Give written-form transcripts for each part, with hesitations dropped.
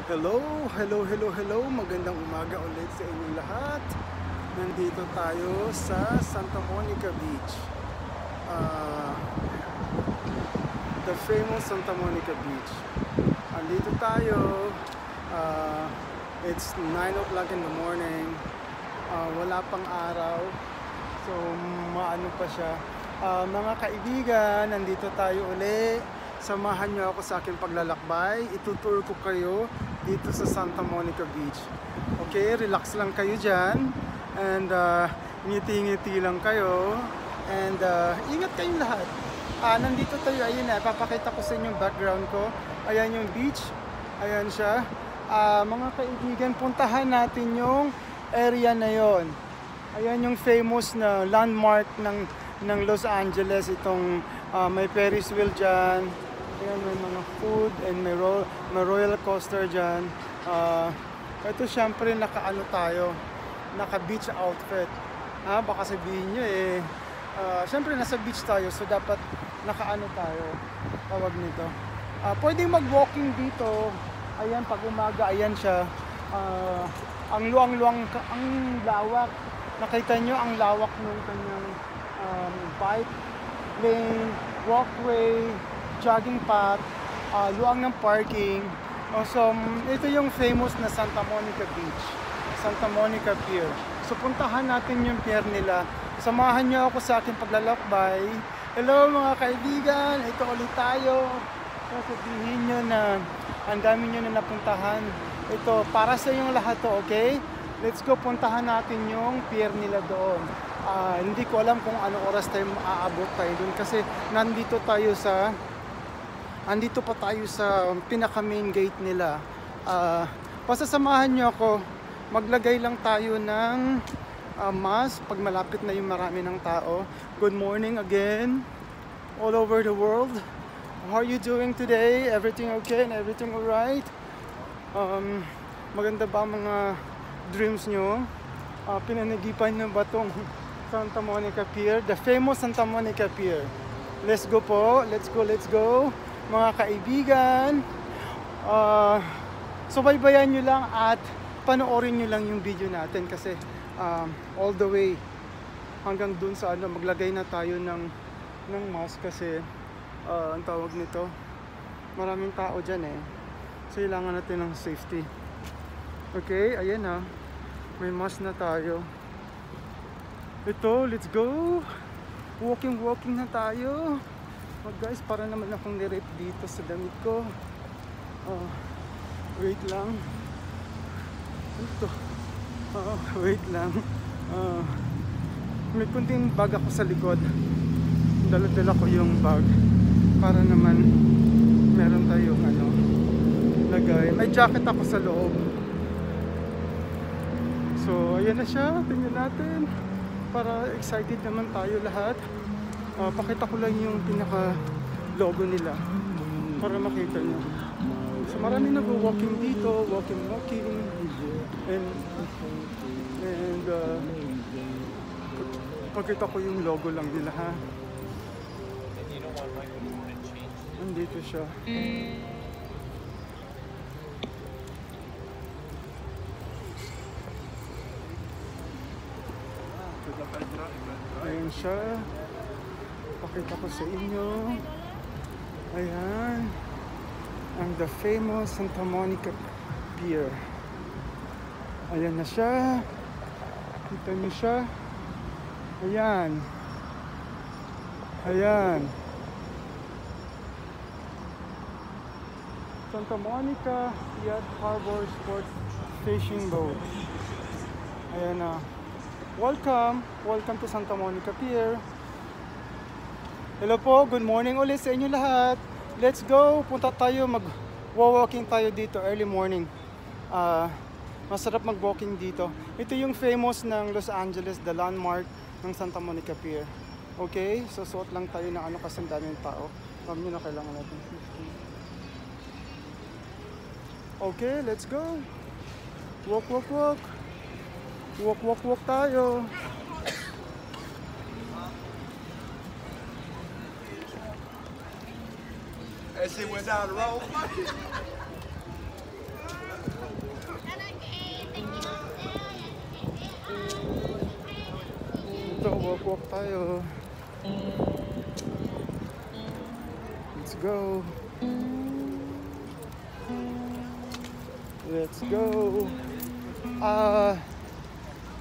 Hello, hello, hello, hello. Magandang umaga ulit sa inyong lahat. Nandito tayo sa Santa Monica Beach. The famous Santa Monica Beach. Andito tayo. It's 9 o'clock in the morning. Wala pang araw. So, maano pa siya. Mga kaibigan, nandito tayo ulit. Samahan niyo ako sa aking paglalakbay. Itutur ko kayo dito sa Santa Monica Beach. Okay, relax lang kayo dyan. And ngiti-ngiti lang kayo. And ingat kayong lahat. Nandito tayo, ayun na, papakita ko sa inyo yung background ko. Ayan yung beach. Ayan siya. Mga kaibigan, puntahan natin yung area na yon. Ayan yung famous na landmark ng Los Angeles. Itong may Ferris wheel dyan. Ayan, may mga food and may roller coaster dyan. Ito syempre naka-ano tayo, naka-beach outfit. Baka sabihin nyo syempre nasa beach tayo, so dapat naka-ano tayo, tawag nito. Pwedeng mag-walking dito. Ayan, pag umaga, ayan siya. Ang luwang-luwang, ang lawak. Nakita nyo ang lawak ng kanyang bike lane, walkway, jogging path, luwang ng parking. So, ito yung famous na Santa Monica Beach, Santa Monica Pier. So, puntahan natin yung pier nila. Samahan nyo ako sa aking paglalakbay. Hello mga kaibigan, ito ulit tayo. Sasabihin nyo na ang dami nyo na napuntahan. Ito, para sa yung lahat to, okay? Let's go, puntahan natin yung pier nila doon. Hindi ko alam kung ano oras tayo maaabot tayo doon kasi nandito pa tayo sa pinaka main gate nila. Pasasamahan nyo ako, maglagay lang tayo ng mask pag malapit na yung marami ng tao. Good morning again, all over the world. How are you doing today? Everything okay and everything alright? Maganda ba mga dreams nyo? Pinanagipan nyo ba itong Santa Monica Pier? The famous Santa Monica Pier. Let's go po. Let's go. Mga kaibigan. Subaybayan nyo lang at panoorin nyo lang yung video natin kasi all the way hanggang dun sa maglagay na tayo ng mask kasi ang tawag nito, maraming tao dyan so kailangan natin ng safety. Okay, ayan may mask na tayo. Ito, let's go. Walking na tayo. Guys, para naman akong nirape dito sa damit ko. Wait lang. Ito. Wait lang. May kunting bag ako sa likod. Dala-dala ko yung bag para naman meron tayong lagay. May jacket ako sa loob. So, ayan na siya. Tingnan natin. Para excited naman tayo lahat. Pakita ko lang yung pinaka logo nila para makita nyo. So, marami nag-walking dito. Walking. And pakita ko yung logo lang nila Andito siya. Ayan siya. Pakita ko sa inyo. Ayan. Ang the famous Santa Monica Pier. Ayan na siya. Kita niyo siya. Ayan. Santa Monica Yacht Harbor Sports Fishing Boat. Ayan na. Welcome to Santa Monica Pier. Hello po, good morning ulit sa inyo lahat. Let's go, punta tayo, mag-walking tayo dito early morning. Masarap mag-walking dito. Ito yung famous ng Los Angeles, the landmark ng Santa Monica Pier. Okay, so suot lang tayo ng kasi ang daming tao. Alam nyo na kailangan natin. Okay, let's go. Walk tayo. As he went down the road. Walk tayo. Let's go. Let's go.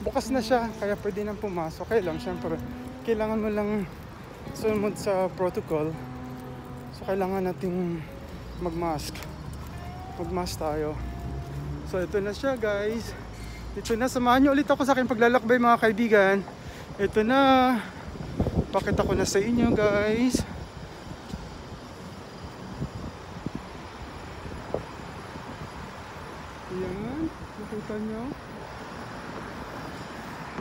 Bukas na siya, kaya pwede nang pumasok. Kaya lang, syempre, kailangan mo lang sumunod sa protocol. So, kailangan nating mag-mask. Mag-mask tayo. So, ito na siya, guys. Ito na. Samahan niyo ulit ako sa aking paglalakbay, mga kaibigan. Ito na. Pakita ko na sa inyo, guys. Ayan. Nakita nyo?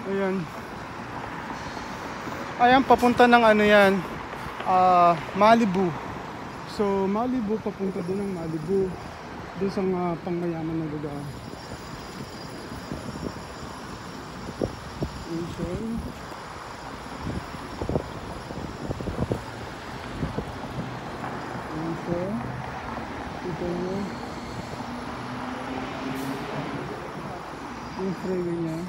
Ayan. Ayan, papunta ng ano yan. Malibu. So, Malibu, papunta doon ng Malibu. Doon sa pangmayaman na lugar. Ayan siya. Ayan siya. Ito nyo. Yung freeway niya.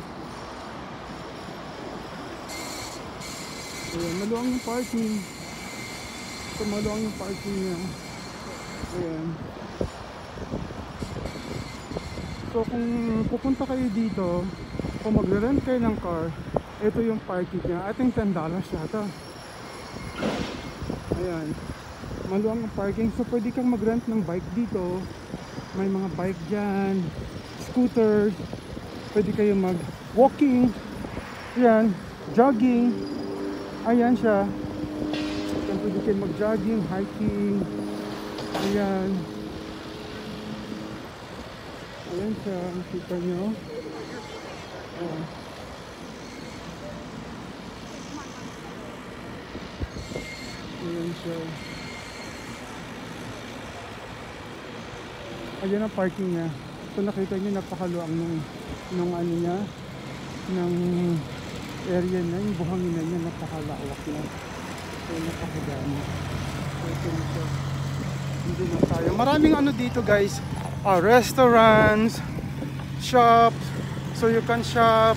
Ayan, maluwang yung parking. So, maluwang yung parking niya. Ayan. So, kung pupunta kayo dito, kung magre-rent kayo ng car, ito yung parking niya. I think $10 yata. Ayan. Maluwang yung parking. So, pwede kang mag-rent ng bike dito. May mga bike dyan. Scooters. Pwede kayo mag-walking. Ayan. Jogging. Ayan siya. Ayan, pwede kayo mag-jogging, hiking. Ayan. Ayan siya. Nakita nyo. Ayan. Ayan siya. Ayan ang parking niya. So nakita nyo, napakaluang nung ano niya, ng area na, yung buhangin na niya, napakalawak na. So napakadami. So ito na siya. Hindi na tayo. Maraming ano dito, guys. Restaurants, shops. So you can shop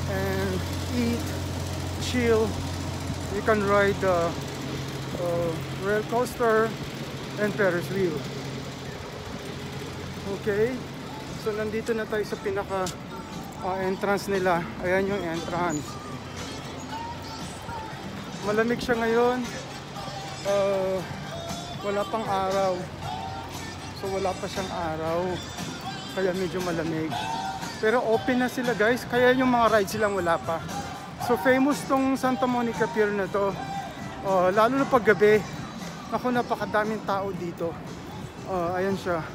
and eat, chill. You can ride the roller coaster and Ferris wheel. Okay, so nandito na tayo sa pinaka entrance nila. Ayan yung entrance. Malamig siya ngayon. Wala pang araw. So wala pa siyang araw. Kaya medyo malamig. Pero open na sila, guys. Kaya yung mga rides silang wala pa. So famous tong Santa Monica Pier na to. Lalo na pag gabi. Ako, napakadaming tao dito. Ayan siya.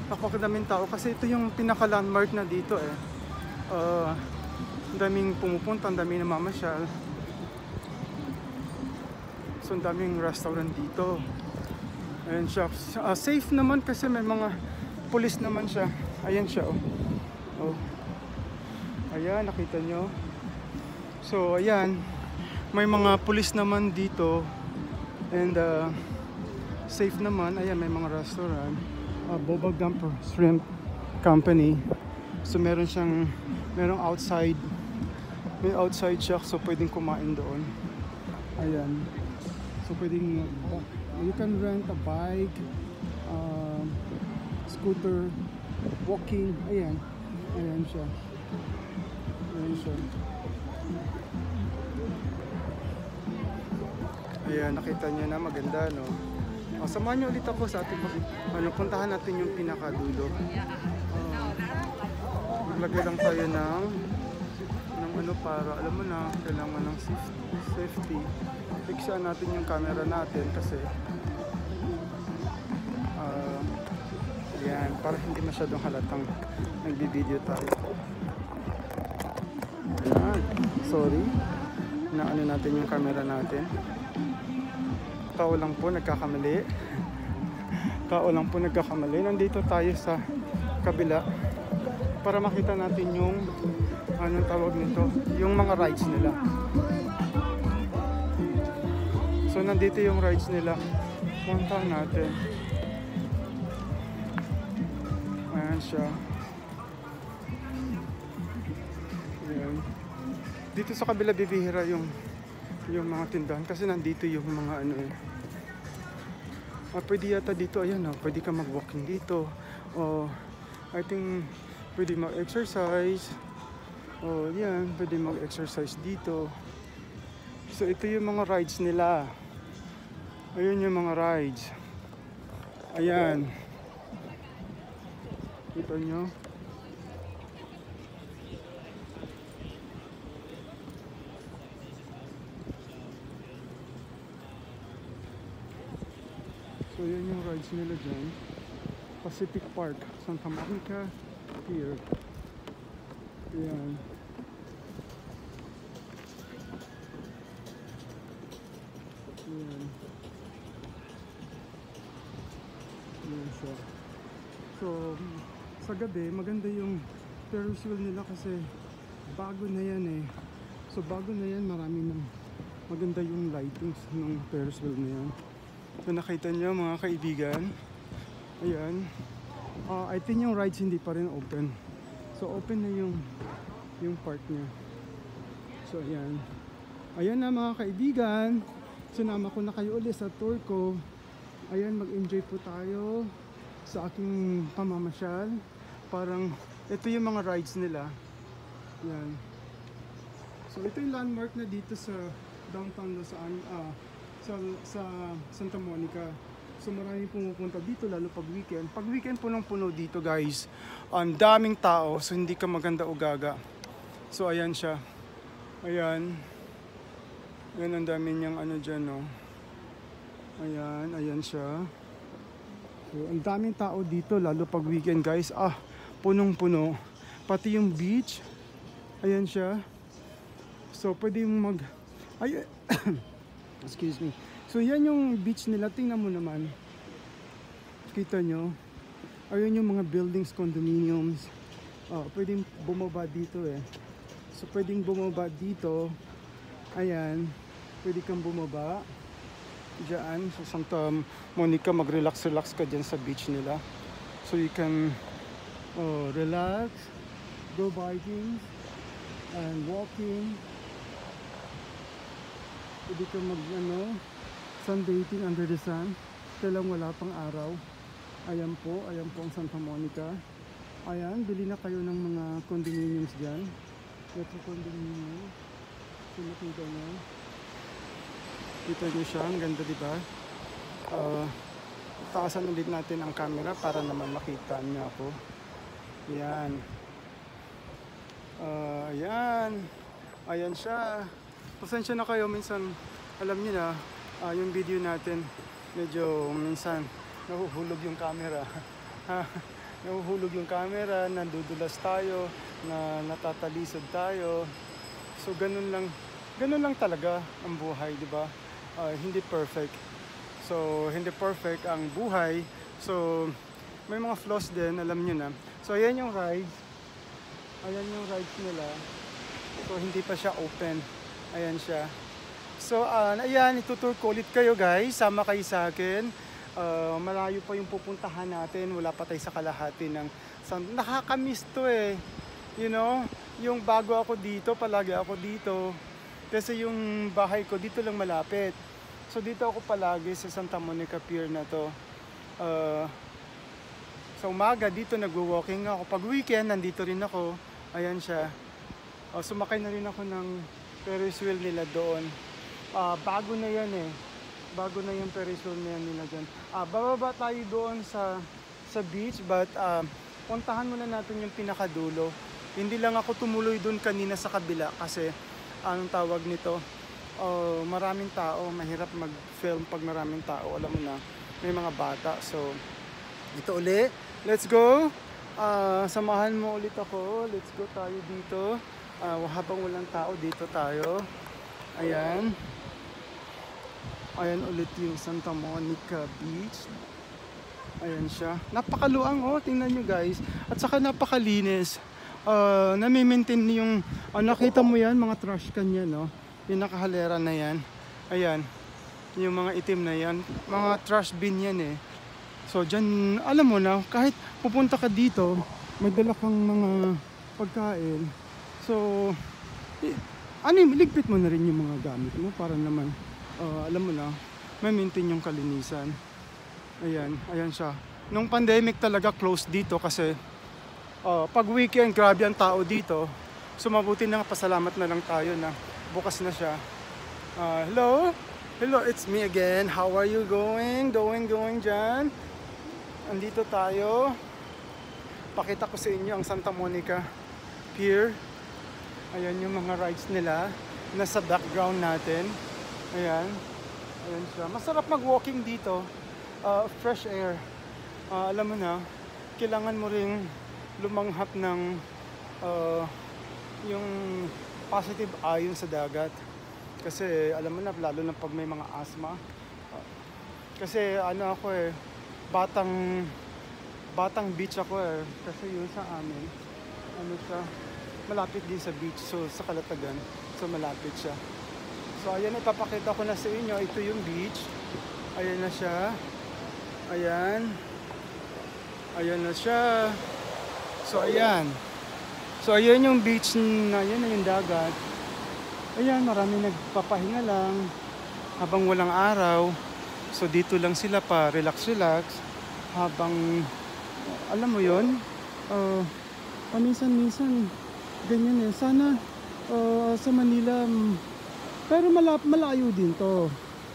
Napakadaming tao kasi ito yung pinaka-landmark na dito eh. Ang daming pumupunta, ang daming namamasyal. So ang daming restaurant dito. Ayan siya. Safe naman kasi may mga pulis naman siya. Ayan siya oh. Ayan, nakita nyo. So ayan, may mga pulis naman dito. And safe naman. Ayan, may mga restaurant. Boba Gumper Shrimp Company. So merong outside. May outside siya, so pwedeng kumain doon. Ayan. So pwedeng you can rent a bike, scooter, walking. Ayan. Ayan siya. Ayan siya. Ayan, nakita niyo na, maganda, no? Samahan niyo ulit ako sa ating puntahan natin yung pinakadulo. Maglagay lang tayo ng ano para, alam mo na, kailangan ng safety. Fixan natin yung camera natin kasi yan, para hindi masyadong halatang nagbibideo tayo. Ayan, sorry. Naano natin yung camera natin. Tao lang po nagkakamali. Nandito tayo sa kabila para makita natin yung anong tawag nito, yung mga rides nila. So nandito yung rides nila. Puntahan natin. Ayan siya. Ayan. Dito sa kabila bibihira yung mga tindahan kasi nandito yung mga ano eh. Pwede yata dito, ayan pwede ka mag-walking dito. I think pwede mag-exercise. Yan, pwede mag-exercise dito. So ito yung mga rides nila. Ayun yung mga rides. Ayan. Kita nyo? So yan yung rides nila dyan. Pacific Park, Santa Monica PIER. Ayan. Ayan. Ayan siya. So sa gabi maganda yung Ferris wheel nila kasi bago na yan eh. So bago na yan, marami ng maganda yung lightings ng Ferris wheel na yan. So nakita nyo mga kaibigan, ayan, I think yung rides hindi pa rin open. So open na yung park niya. So ayan, ayan na mga kaibigan, sinama ko na kayo ulit sa tour ko. Ayan, mag-enjoy po tayo sa aking pamamasyal. Parang ito yung mga rides nila. Ayan. So ito yung landmark na dito sa downtown sa Santa Monica. So maraming pumupunta dito lalo pag weekend. Pag weekend punong-puno dito guys. Ang daming tao, so hindi ka maganda o gaga. So ayan siya. Ayan. Ayan ang dami niyang ano dyan no. Ayan, ayan siya. So ang daming tao dito lalo pag weekend guys. Punong-puno. Pati yung beach. Ayan siya. So pwede mag excuse me. So yan yung beach nila. Tingnan mo naman. Kita nyo. Ayun yung mga buildings, condominiums. Pwedeng bumaba dito eh. So pwedeng bumaba dito. Ayan. Pwede kang bumaba. Diyan sa Santa Monica. Mag-relax ka dyan sa beach nila. So you can relax. Go biking. And walking. Pwede ka sunbathing under the sun. Kailang wala pang araw. Ayan po ang Santa Monica. Ayan, bili na kayo ng mga condominiums dyan. Ito condominium. So nakita nyo. Kita nyo siya, ang ganda diba? Taasan ulit natin ang camera para naman makita niyo ako. Ayan. Ayan. Ayan siya. Pasensya na kayo, minsan alam niyo na yung video natin medyo minsan nahuhulog yung camera. Nahuhulog yung camera, nandudulas tayo, natatalisod tayo. So ganun lang talaga ang buhay, di ba? Hindi perfect. So hindi perfect ang buhay. So may mga flaws din, alam niyo na. So ayan yung rides. Ayan yung rides nila. So hindi pa siya open. Ayan siya. So ayan, itutur ko ulit kayo guys. Sama kayo sa akin. Malayo pa yung pupuntahan natin. Wala pa tayo sa kalahati ng nakakamiss to eh. You know, yung bago ako dito, palagi ako dito. Kasi yung bahay ko dito lang malapit. So dito ako palagi sa Santa Monica Pier na to. Sa umaga dito nagwo-walking ako. Pag weekend nandito rin ako. Ayan siya. Sumakay na rin ako ng Ferris wheel nila doon. Bago na yan eh. Bago na yung Ferris wheel na yan nila dyan. Bababa tayo doon sa beach, but puntahan muna natin yung pinakadulo. Hindi lang ako tumuloy doon kanina sa kabila kasi anong tawag nito? Maraming tao, mahirap mag-film pag maraming tao. Alam mo na, may mga bata. So, ito ulit. Let's go! Samahan mo ulit ako. Let's go tayo dito. Habang walang tao, dito tayo. Ayan. Ayan ulit yung Santa Monica Beach. Ayan siya. Napakaluang tingnan nyo guys. At saka napakalinis. Nami-maintain yung, nakita mo yan, mga trash can yan, no? Yung nakahalera na yan. Ayan. Yung mga itim na yan. Mga trash bin yan eh. So dyan, alam mo na, kahit pupunta ka dito, may dala kang mga pagkain. So, Ano, ligpit mo na rin yung mga gamit mo para naman, alam mo na, ma-maintain yung kalinisan. Ayan, ayan siya. Nung pandemic talaga closed dito kasi pag weekend, grabe ang tao dito. So mabuti na nga, pasalamat na lang tayo na bukas na siya. Hello? Hello, it's me again. How are you going? Going dyan. Andito tayo. Pakita ko sa inyo ang Santa Monica Pier. Ayan yung mga rides nila. Nasa background natin. Ayan. Ayan siya. Masarap mag-walking dito. Fresh air. Alam mo na, kailangan mo ring lumanghap ng yung positive ion sa dagat. Kasi alam mo na, lalo na pag may mga asthma. Kasi ano ako batang beach ako kasi yun sa amin, ano siya, malapit din sa beach, so sa Kalatagan, so malapit siya. So ayan, ipapakita ko na sa inyo, ito yung beach. Ayan na siya. Ayan. Ayan na siya. So ayan. So ayan yung beach na, ayan na yung dagat. Ayan, marami nagpapahinga lang habang walang araw. So dito lang sila pa relax habang alam mo yon, paminsan-minsan ganyan sana sa Manila, pero malayo din to.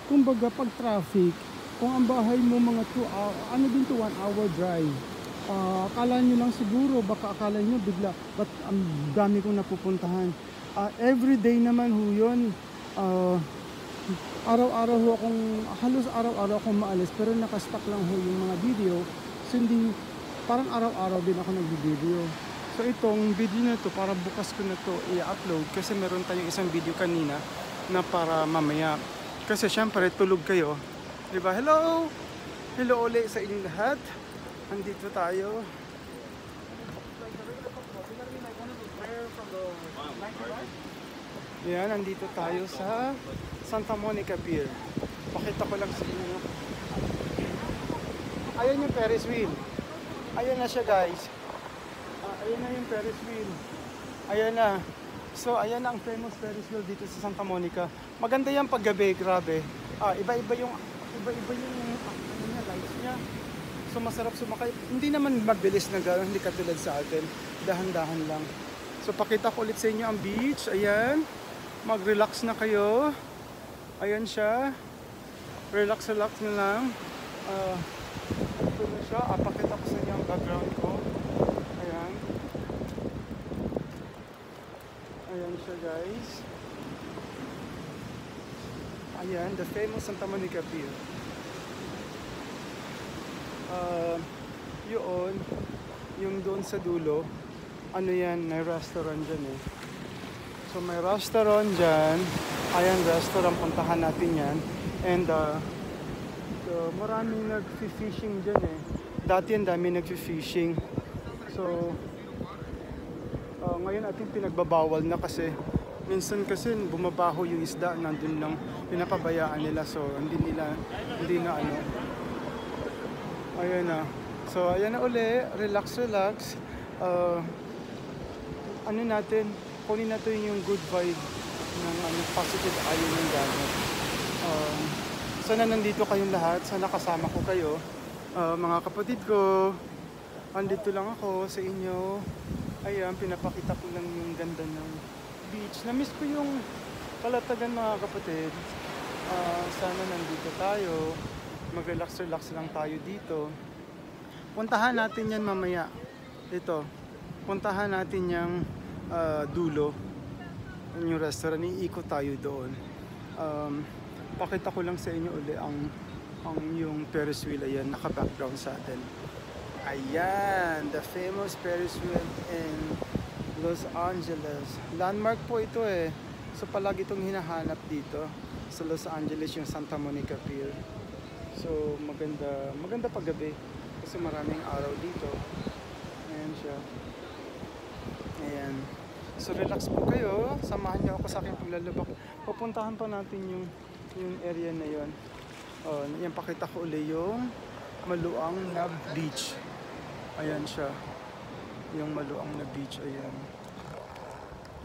Kumbaga pag traffic, kung ang bahay mo mga 2 hour, ano din to, 1 hour drive. Akala nyo lang siguro, baka akala nyo bigla, but ang dami kong napupuntahan. Everyday naman ho yun. Araw-araw ho akong, halos araw-araw akong maalis, pero nakastock lang ho yung mga video. So hindi, parang araw-araw din ako nag-video. So itong video na to, para bukas ko na to i-upload kasi meron tayong isang video kanina na para mamaya. Kasi syempre tulog kayo, di ba? Hello! Hello ulit sa inyong lahat. Andito tayo. Yan, andito tayo sa Santa Monica Pier. Pakita ko lang sa inyo. Ayan yung Ferris wheel. Ayan na siya, guys. Ayan na yung Ferris wheel. Ayan na. So, ayan na ang famous Ferris wheel dito sa Santa Monica. Maganda yan pag gabi, grabe. Iba-iba yung ano niya, lights niya. So, masarap sumakay. Hindi naman mabilis na gano'n, hindi katulad sa atin. Dahan-dahan lang. So, pakita ko ulit sa inyo ang beach. Ayan. Mag-relax na kayo. Ayan siya. Relax na lang. Ito na siya. Pakita ko sa inyo ang background ko. Ayan. Ayan siya, guys. Ayan, the famous Santa Monica Pier. Yun, yung doon sa dulo, ano yan, may restaurant dyan eh. So may restaurant dyan. Ayan, restaurant, puntahan natin yan. And maraming nag-fishing dyan eh. Dati ang dami nag-fishing. So ngayon ating pinagbabawal na kasi minsan kasi bumabaho yung isda, nandun lang, pinapabayaan nila. So hindi na ano. Ayan na. So ayan na uli, relax. Ano natin, kunin natin yung good vibe ng positive ion ng dagat. Sana nandito kayong lahat, sana kasama ko kayo. Mga kapatid ko, andito lang ako sa inyo. Ayan, pinapakita ko lang yung ganda ng beach. Na-miss ko yung Kalatagan, mga kapatid. Sana nandito tayo, mag-relax lang tayo dito. Puntahan natin yan mamaya. Ito, puntahan natin yung dulo, yung restaurant, iikot tayo doon. Pakita ko lang sa inyo uli ang yung Ferris wheel. Ayan, naka-background sa atin. Ayan, the famous Ferris wheel in Los Angeles. Landmark po ito eh. So palagi itong hinahanap dito sa Los Angeles, yung Santa Monica Pier. So maganda pag gabi kasi maraming araw dito. Ayan siya. Ayan. So relax po kayo, samahan niyo ako sa aking paglalabak. Pupuntahan pa natin yung area na yon. Yan, pakita ko uli yung maluang na beach. Ayan siya. Yung maluang na beach, ayan.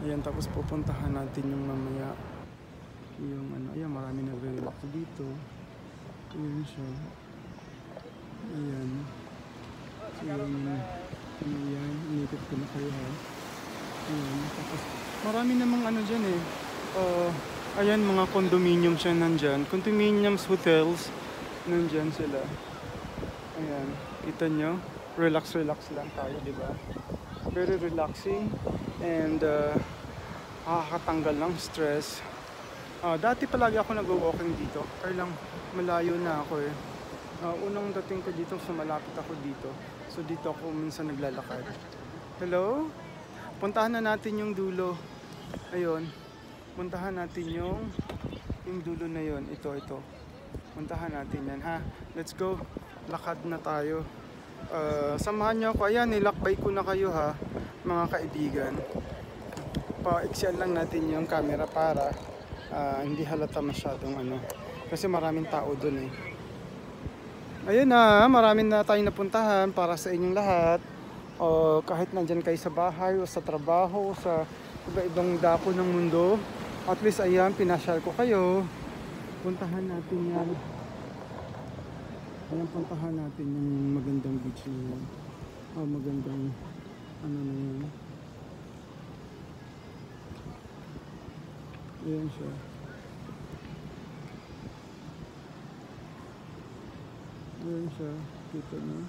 Ayan, tapos pupuntahan natin yung mamaya. Yung ano, ayan, marami nagre-relax dito. Ayan siya. Ayan. So ayan, inikot ko na kayo ha. Ayan, tapos marami namang ano dyan eh. Ayan, mga condominium siya nandyan. Condominiums, hotels, nandyan sila. Ayan, kita nyo? Relax lang tayo, di ba? Very relaxing and nakakatanggal ng stress. Dati palagi ako nag-walking dito, kaya lang malayo na ako eh. Unang dating ko dito, so malapit ako dito. So dito ako minsan naglalakad. Hello? Puntahan na natin yung dulo. Ayun. Puntahan natin yung dulo na yon. Ito. Puntahan natin yan ha. Let's go. Lakad na tayo. Samahan nyo ako. Ayan, nilakbay ko na kayo ha, mga kaibigan. Pa-iksian lang natin yung camera para hindi halata masyadong ano. Kasi maraming tao dun eh. Ayun na, maraming na tayong napuntahan para sa inyong lahat. Kahit nandyan kayo sa bahay o sa trabaho, sa iba-ibang dako ng mundo. At least ayan, pinasyal ko kayo. Puntahan natin yan. Ayan, puntahan natin yung magandang beach na yan. Magandang ano na yan. Ayan siya. Ayan siya. Kita nyo.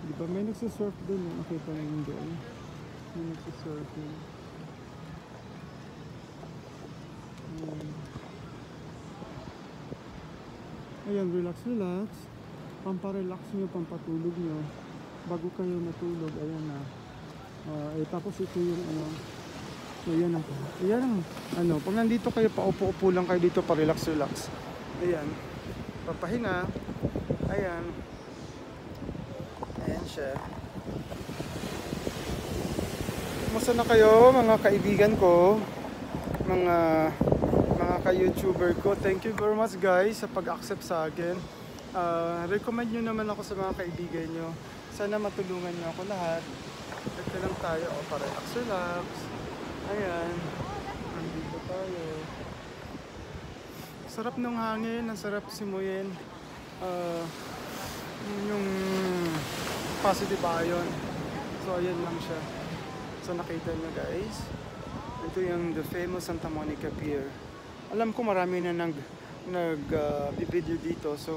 Di ba may nagsisurf dun eh. Nakita nyo yung doon. May nagsisurf yun. Ayan, relax. Pamparelax nyo, pampatulog nyo. Bago kayo natulog, ayan na. Tapos ito yung ano. So yan ang ano, pag nandito kayo, paupo-upo lang kayo dito, pa-relax. Ayan. Papahinga. Ayan siya. Kumusta na kayo mga kaibigan ko, mga ka-YouTuber ko? Thank you very much guys sa pag-accept sa akin. Recommend nyo naman ako sa mga kaibigan nyo. Sana matulungan nyo ako lahat. Ito lang tayo, para relax. Ayan, nandito tayo. Sarap ng hangin, ang sarap simuyin. Yung positive ion. So ayan lang siya. So nakita nyo guys, ito yung the famous Santa Monica Pier. Alam ko marami na nag-video dito, so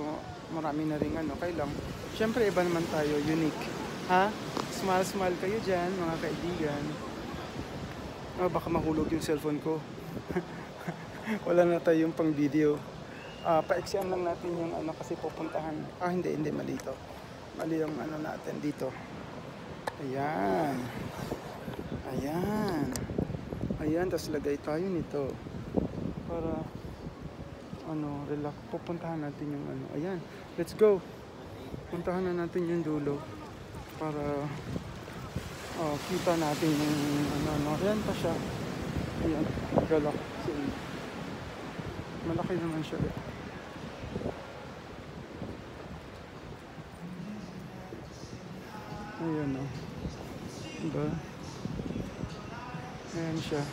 marami na rin ano. Kaya lang, syempre iba naman tayo, unique. Ha? Smile kayo dyan mga kaibigan. Baka mahulog yung cellphone ko. Wala na tayong pang video. Pa-exam lang natin yung ano kasi pupuntahan. Hindi, mali ito. Mali yung ano natin dito. Ayan, tapos lagay tayo nito para ano, relax. Pupuntahan natin yung ano. Ayan, let's go. Puntahan na natin yung dulo para kita natin yung ano. Ayan pa siya. Ayan, galak. Malaki naman siya. Ayan o. Diba? Ayan siya.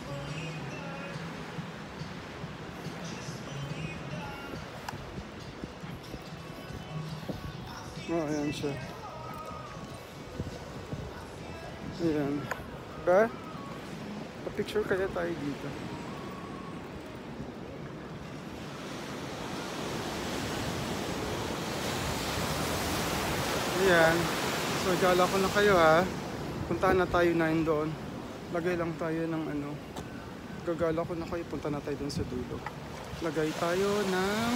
Ayan siya. Ayan. Diba? Pa-picture kaya tayo dito. Ayan. So, gala ko na kayo ha. Puntahan na tayo na doon. Lagay lang tayo ng ano. Gagala ko na kayo. Punta na tayo doon sa dulo. Lagay tayo ng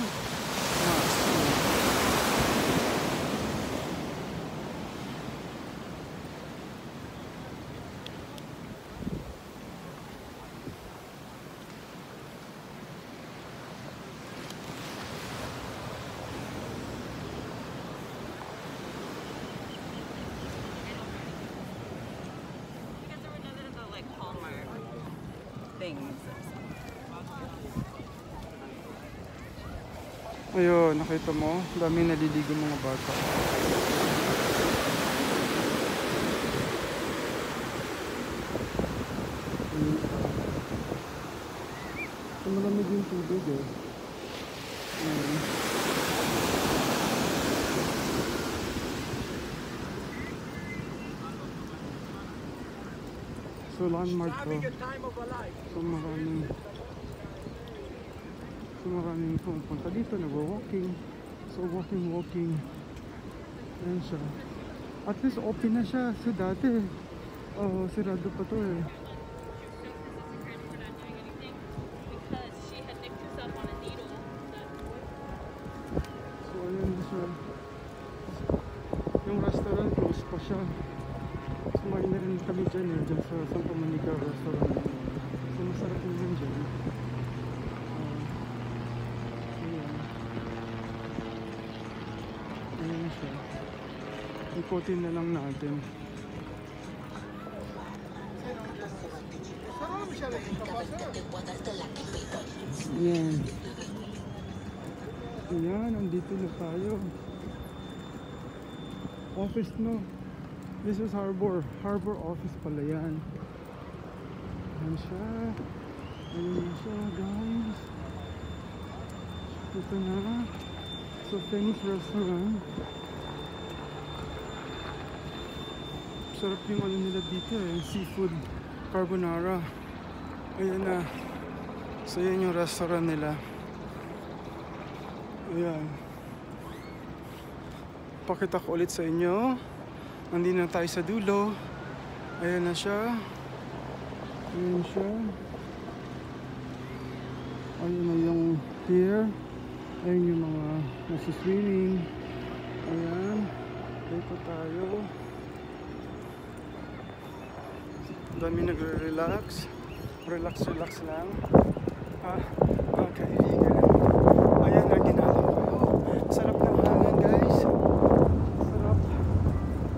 things. Ayun, nakita mo, dami naliligo mga bata. yung tubig eh. Ayan. So landmark to. So maraming pumunta dito, nag-walking. So walking. Ayan siya. At least open na siya. So dati, sirado pa to eh. So ayan na siya. Yung restaurant close pa siya. Kumain na rin kami dyan eh, dyan sa Santa Monica restaurant. So masarap naman dyan. Ayan siya. Ikutin na lang natin. Ayan. Ayan, andito na tayo. Office no. This is Harbor office pala yan. Ayan siya. Ayan siya guys. Ito na. So famous restaurant. Sarap yung ano nila dito eh. Seafood carbonara. Ayan na. So yan yung restaurant nila. Ayan. Pakita ko ulit sa inyo. Nandito na tayo sa dulo. Ayan na siya. Ayan siya. Ayan na yung pier. Ayan yung mga nasa swimming. Ayan. Dito tayo. Dami nagre-relax. Relax lang. Mga kaibigan. Ayan na ginalaw ko. Sarap ng hangin guys. Sarap.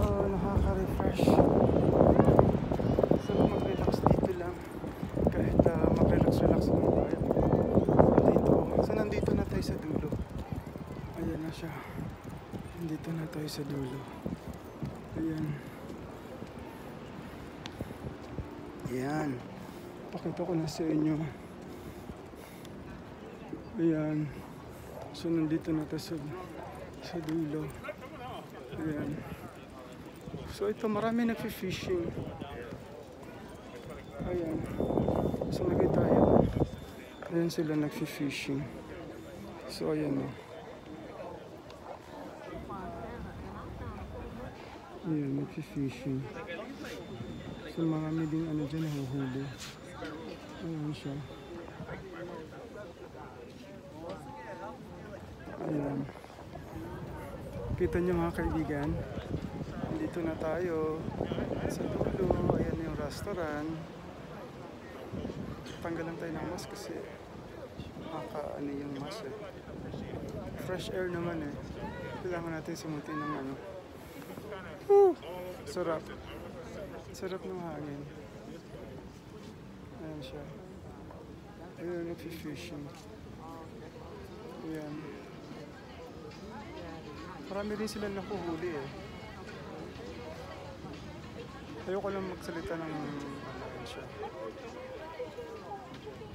Nakaka-refresh. Sarap mag-relax dito lang. Kahit mag-relax lang tayo. Dito. So nandito na tayo sa dulo. Ayan na siya. Nandito na tayo sa dulo. Ayan. Ayan. Pakita ko na sa inyo. Ayan. So nandito na tayo sa dulo. Ayan. So ito marami nagfi-fishing. Ayan. So nakita tayo. Ayan sila nagfi-fishing. So ayan o. Ayan, nagfi-fishing. So marami ding ano dyan nahuhuli. Ayan siya. Ayan. Kita nyo mga kaibigan. Dito na tayo. Sa dulo. Ayan yung restaurant. Tanggal lang tayo ng mask kasi ano yung mask eh. Fresh air naman eh. Kailangan natin sumutin ng ano. Sarap. Sarap ng hangin. Ayan siya. Ayan, nagfi-fishing. Ayan. Marami rin sila nakuhuli eh. Ayoko lang magsalita ng ayan siya.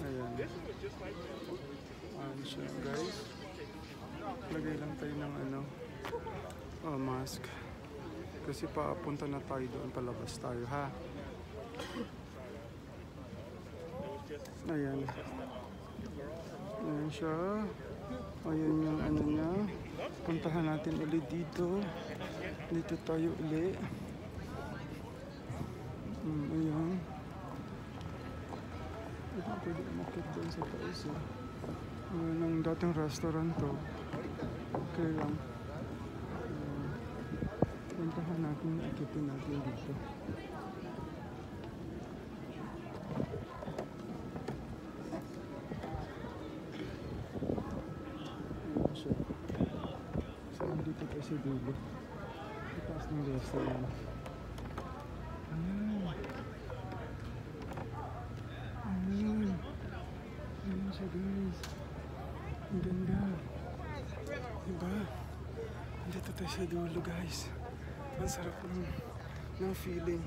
Ayan. Ayan siya guys. Lagay lang tayo ng ano. Mask. Kasi papunta na tayo doon, palabas tayo ha. Ayan. Ayan siya. Ayan yung ano niya. Puntahan natin ulit dito. Dito tayo ulit. Ayan. Ito pwede umakit doon sa taas eh. Ayan ang dating restaurant to. Okay lang. Puntahan natin, akitin natin dito. Ayan siya. So, dito tayo sa dulo. Itaas ng restaurant. Ayan. Ayan. Ayan siya guys. Ang ganda. Diba? Dito tayo sa dulo guys. Ang sarap ng feeling.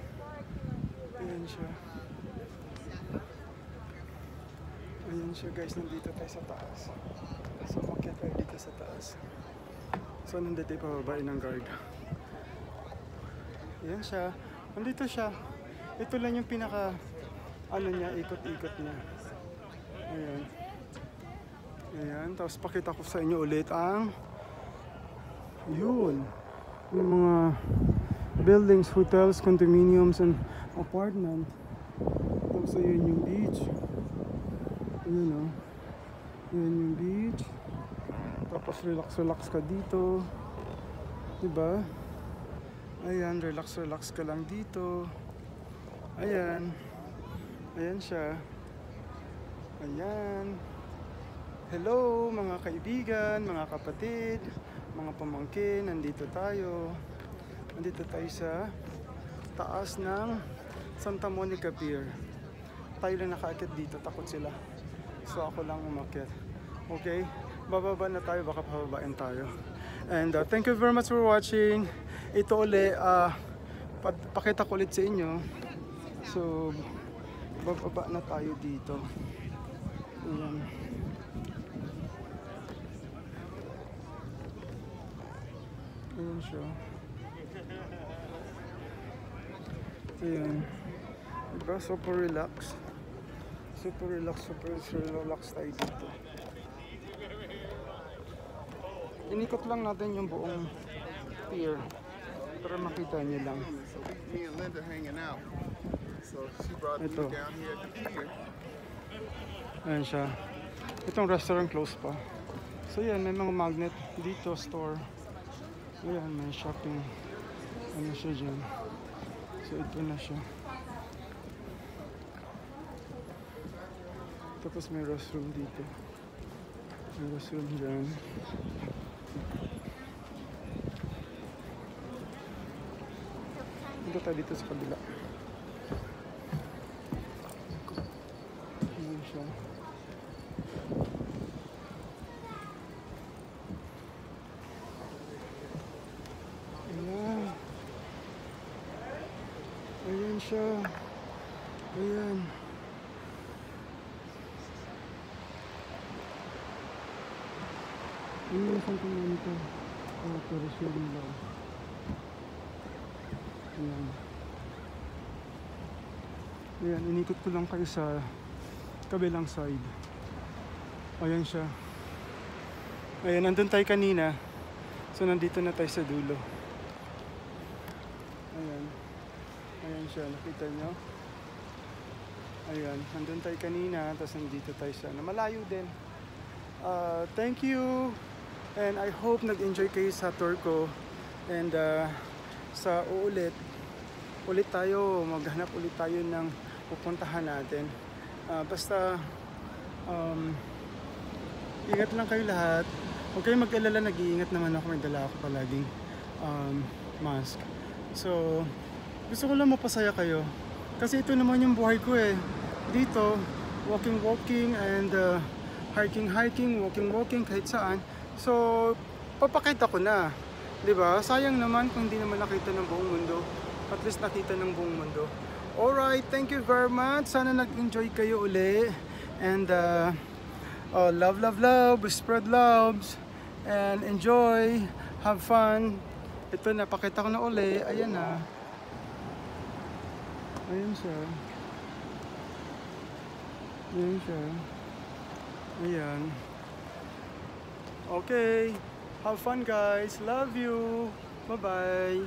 Ayan siya. Ayan siya guys, nandito tayo sa taas. So umakyat tayo dito sa taas. So nandito tayo pababain ng guard. Ayan siya. Nandito siya. Ito lang yung pinaka ano niya, ikot-ikot niya. Ayan. Ayan. Tapos pakita ko sa inyo ulit ang yun. Yung mga buildings, hotels, condominiums, and apartment. Tapos ayun yung beach. Ayan o. Ayan yung beach. Tapos relax-relax ka dito. Diba? Ayan, relax-relax ka lang dito. Ayan. Ayan siya. Ayan. Hello mga kaibigan, mga kapatid, mga pamangkin. Nandito tayo. Nandito tayo sa taas ng Santa Monica Pier. Tayo lang nakaakyat dito, takot sila. So ako lang umakyat. Okay? Bababa na tayo, baka pababain tayo. And thank you very much for watching. Ito uli, pakita ko ulit sa inyo. So, bababa na tayo dito. Ayan. Ayan siya. Ayan. Diba? Super relax. Super relax tayo dito. Inikot lang natin yung buong pier para makita niyo lang. So me and Linda hanging out. So she brought me Ito. down here at the pier. Ayan siya. Itong restaurant close pa. So yan, may mga magnet dito, store. Ayan, may shopping. Ano siya dyan. So ito na siya. Tapos may restroom dito. May restroom dyan. Punta tayo dito sa kabila. Ayan siya. Ayan. Ayan siya. Ayan. Ayan yung Santa Monica. Pero siya din lang. Ayan. Ayan, inikot ko lang kayo sa kabilang side. Ayan siya. Ayan, nandun tayo kanina. So, nandito na tayo sa dulo. Ayan. Ayan siya, nakita nyo? Ayan, nandun tayo kanina. Tapos nandito tayo sa malayo din. Thank you. And I hope nag-enjoy kayo sa tour ko. And sa ulit tayo, maghanap ulit tayo ng pupuntahan natin. Basta ingat lang kayo lahat. Huwag kayong mag-alala, nag-iingat naman ako, may dala ako palaging mask. So gusto ko lang mapasaya kayo kasi ito naman yung buhay ko eh. Dito, walking and hiking, walking kahit saan. So papakita ko na, 'di ba? Sayang naman kung hindi naman nakita ng buong mundo. At least nakita ng buong mundo. Alright, thank you very much. Sana nag-enjoy kayo uli. And love, spread loves. And enjoy, have fun. Ito, napakita ko na uli. Ayan na. Ayan siya. Ayan siya. Ayan. Okay. Have fun guys. Love you. Bye-bye.